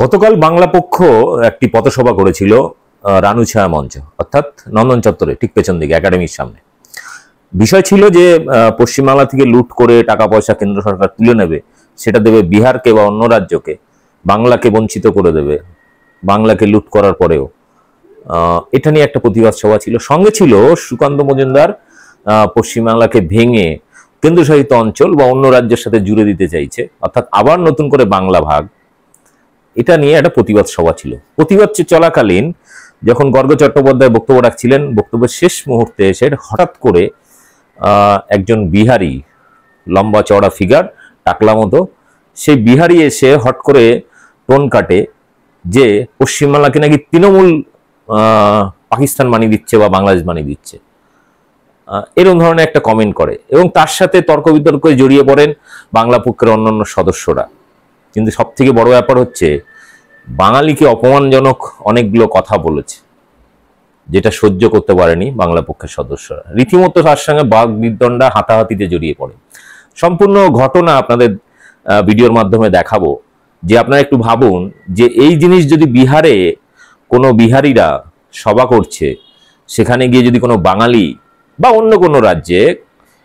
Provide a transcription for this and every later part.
গতকাল বাংলা পক্ষ একটি পথসভা করেছিল রানু ছায়া মঞ্চ অর্থাৎ নন্দন চত্বরে ঠিক পেছন দিকে একাডেমির সামনে। বিষয় ছিল যে পশ্চিমবাংলা থেকে লুট করে টাকা পয়সা কেন্দ্র সরকার তুলে নেবে, সেটা দেবে বিহারকে বা অন্য রাজ্যকে, বাংলাকে বঞ্চিত করে দেবে বাংলাকে লুট করার পরেও। এটা নিয়ে একটা প্রতিবাদ সভা ছিল, সঙ্গে ছিল সুকান্ত মজুমদার পশ্চিমবাংলাকে ভেঙে কেন্দ্রশাসিত অঞ্চল বা অন্য রাজ্যের সাথে জুড়ে দিতে চাইছে, অর্থাৎ আবার নতুন করে বাংলা ভাগ। এটা নিয়ে একটা প্রতিবাদ সভা ছিল। প্রতিবাদ চলাকালীন যখন গর্গ চট্টোপাধ্যায় বক্তব্য রাখছিলেন, বক্তব্যের শেষ মুহূর্তে এসে হঠাৎ করে একজন বিহারি, লম্বা চওড়া ফিগার, টাকলা মতো, সেই বিহারি এসে হট করে টোন কাটে যে পশ্চিমবাংলাকে নাকি তৃণমূল পাকিস্তান বানিয়ে দিচ্ছে বা বাংলাদেশ বানিয়ে দিচ্ছে, এরকম ধরনের একটা কমেন্ট করে এবং তার সাথে তর্ক বিতর্কে জড়িয়ে পড়েন বাংলা পক্ষের অন্যান্য সদস্যরা। কিন্তু সব থেকে বড় ব্যাপার হচ্ছে বাঙালিকে অপমানজনক অনেকগুলো কথা বলেছে, যেটা সহ্য করতে পারেনি বাংলা পক্ষের সদস্যরা। রীতিমতো তার সঙ্গে বাঘ বিদ্বন্দ্বা হাতাহাতিতে জড়িয়ে পড়ে। সম্পূর্ণ ঘটনা আপনাদের ভিডিওর মাধ্যমে দেখাবো, যে আপনারা একটু ভাবুন যে এই জিনিস যদি বিহারে কোনো বিহারিরা সভা করছে, সেখানে গিয়ে যদি কোনো বাঙালি বা অন্য কোনো রাজ্যে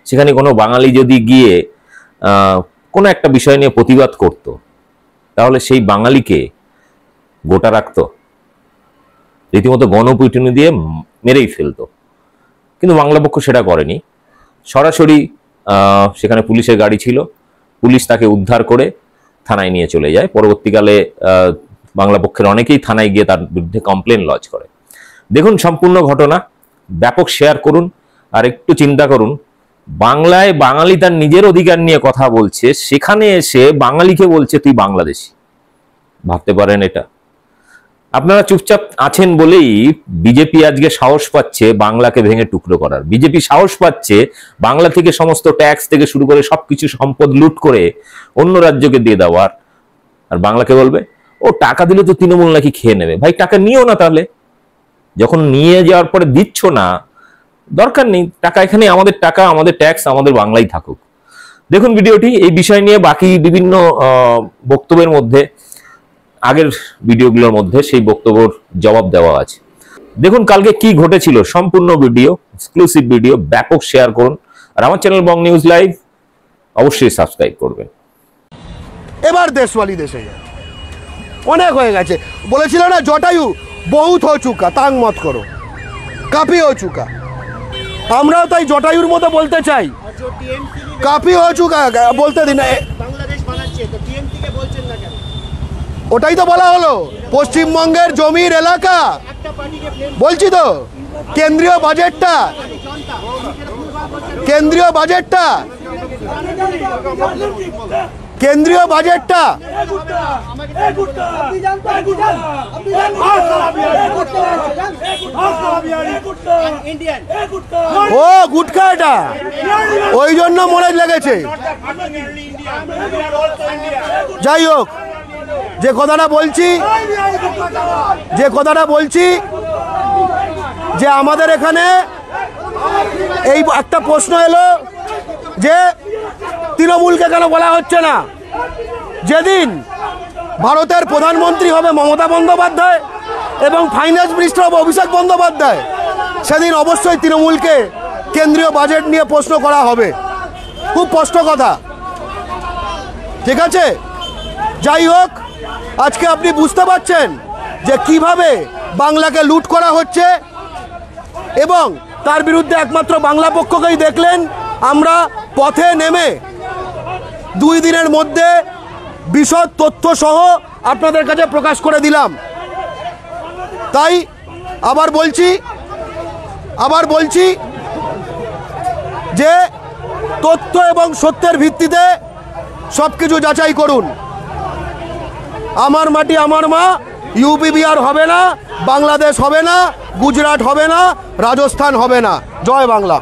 সেখানে কোনো বাঙালি যদি গিয়ে কোনো একটা বিষয় নিয়ে প্রতিবাদ করত, তাহলে সেই বাঙালিকে গোটা রাখতো, রীতিমতো গণপিটুনি দিয়ে মেরেই ফেলতো। কিন্তু বাংলা পক্ষ সেটা করেনি। সরাসরি সেখানে পুলিশের গাড়ি ছিল, পুলিশ তাকে উদ্ধার করে থানায় নিয়ে চলে যায়। পরবর্তীকালে বাংলা পক্ষের অনেকেই থানায় গিয়ে তার বিরুদ্ধে কমপ্লেন লজ করে। দেখুন সম্পূর্ণ ঘটনা, ব্যাপক শেয়ার করুন। আর একটু চিন্তা করুন, বাংলায় বাঙালি তার নিজের অধিকার নিয়ে কথা বলছে, সেখানে এসে বাঙালিকে বলছে তুই বাংলাদেশি। ভাবতে পারেন এটা? আপনারা চুপচাপ আছেন বলেই বিজেপি আজকে সাহস পাচ্ছে বাংলাকে ভেঙে টুকরো করার। বিজেপি সাহস পাচ্ছে বাংলা থেকে সমস্ত ট্যাক্স থেকে শুরু করে সবকিছু সম্পদ লুট করে অন্য রাজ্যকে দিয়ে দেওয়ার। আর বাংলাকে বলবে ও টাকা দিলে তো তৃণমূল নাকি খেয়ে নেবে। ভাই টাকা নিও না, তাহলে যখন নিয়ে যাওয়ার পরে দিচ্ছ না, দরকার নেই টাকা। এখানে আমাদের টাকা, আমাদের ট্যাক্স, আমাদের বাংলাই থাকুক। দেখুন ভিডিওটি, এই বিষয় নিয়ে বাকি বিভিন্ন বক্তব্যের মধ্যে, আগের ভিডিওগুলোর মধ্যে সেই বক্তব্যের জবাব দেওয়া আছে। দেখুন কালকে কি ঘটেছিল, সম্পূর্ণ ভিডিও, এক্সক্লুসিভ ভিডিও, ব্যাপক শেয়ার করুন। আর আমার চ্যানেল বং নিউজ লাইভ অবশ্যই সাবস্ক্রাইব করবেন। এবার দেশওয়ালি দেশে অনেক হয়ে গেছে। বলেছিল না জটায়ু বহুত হো চুকা, তাং মত করো, কাফি হো চুকা। আমরাও তাই জটায়ুর মতো বলতে চাই, কাফি হো চুকা বলতে দিন। ওটাই তো বলা হলো, পশ্চিমবঙ্গের জমির এলাকা বলছি তো, কেন্দ্রীয় বাজেটটা কেন্দ্রীয় বাজেটটা কেন্দ্রীয় বাজেটটা ও গুটখা, এটা ওই জন্য মনে লেগেছে। যাই হোক, যে কথাটা বলছি যে আমাদের এখানে এই একটা প্রশ্ন এলো যে তৃণমূলকে কেন বলা হচ্ছে না। যেদিন ভারতের প্রধানমন্ত্রী হবে মমতা বন্দ্যোপাধ্যায় এবং ফাইন্যান্স মিনিস্টার হবে অভিষেক বন্দ্যোপাধ্যায়, সেদিন অবশ্যই তৃণমূলকে কেন্দ্রীয় বাজেট নিয়ে প্রশ্ন করা হবে। খুব স্পষ্ট কথা, ঠিক আছে? যাই হোক, আজকে আপনি বুঝতে পারছেন যে কিভাবে বাংলাকে লুট করা হচ্ছে এবং তার বিরুদ্ধে একমাত্র বাংলা পক্ষকেই দেখলেন আমরা পথে নেমে 2 দিনের মধ্যে বিশদ তথ্য সহ আপনাদের কাছে প্রকাশ করে দিলাম। তাই আবার বলছি যে তথ্য এবং সত্যের ভিত্তিতে সব কিছু যাচাই করুন। আমার মাটি আমার মা, ইউপি বিহার হবে না, বাংলাদেশ হবে না, গুজরাট হবে না, রাজস্থান হবে না। জয় বাংলা।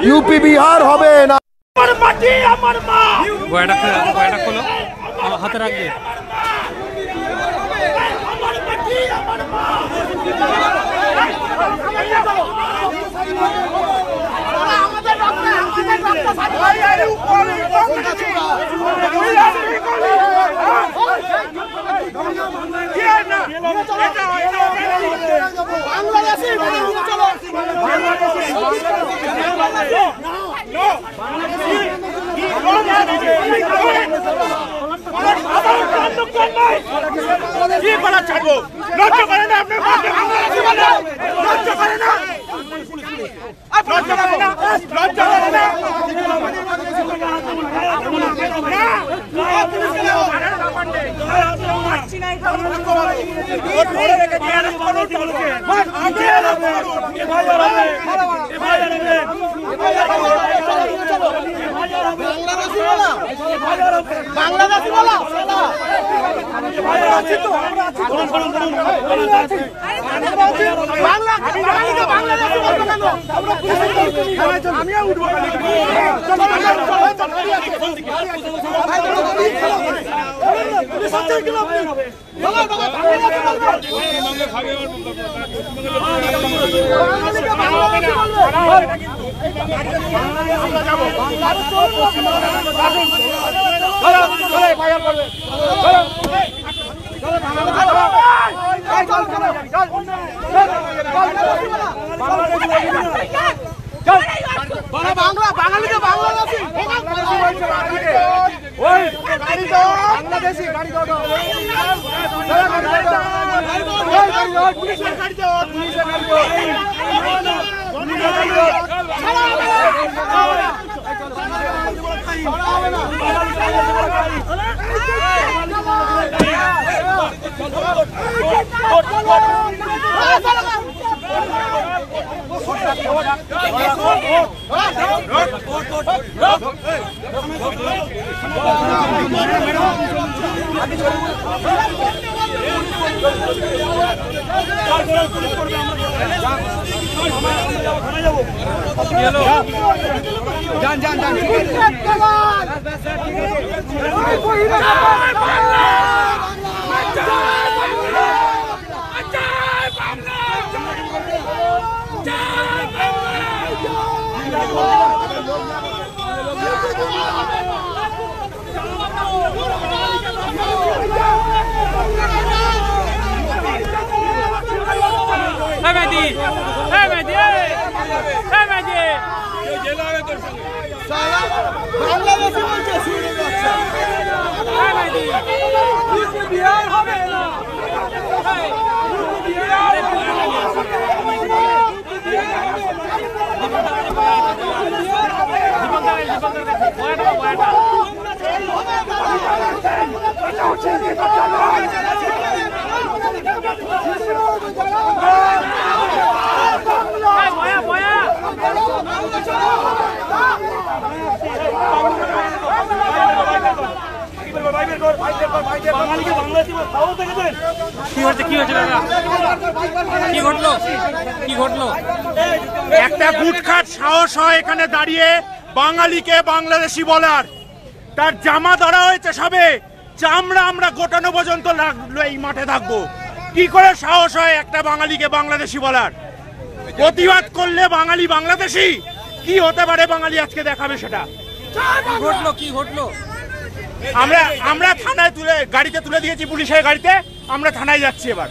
ইউপি বিহার হবে না। হাতে রাখবে। আমাদের আমরা ছাড়বো। লজ্জা করে না আপনার বাংলাদেশি বলে? লজ্জা করে না? লজ্জা করে না? লজ্জা করে না? বাংলাদেশি বলা আমিও উঠবো বাঙালিকে বাংলাদেশি বাংলাদেশি গাড়ি যান যান যান বাংলাদেশি বলছে শুনে যাচ্ছে বিহার হবে না একটা গুটখাট সাহস হয় এখানে দাঁড়িয়ে বাঙালিকে বাংলাদেশি বলার। তার জামা ধরা হয়েছে সবে, চামড়া আমরা গোটানো পর্যন্ত লাগলো এই মাঠে থাকবো। কি করে সাহস হয় একটা বাঙালিকে বাংলাদেশি বলার? প্রতিবাদ করলে বাঙালি বাংলাদেশি কি হতে পারে বাঙালি আজকে দেখাবে সেটা। কি ঘটলো আমরা থানায় গাড়িতে তুলে দিয়েছি, পুলিশের গাড়িতে। আমরা থানায় যাচ্ছি এবার।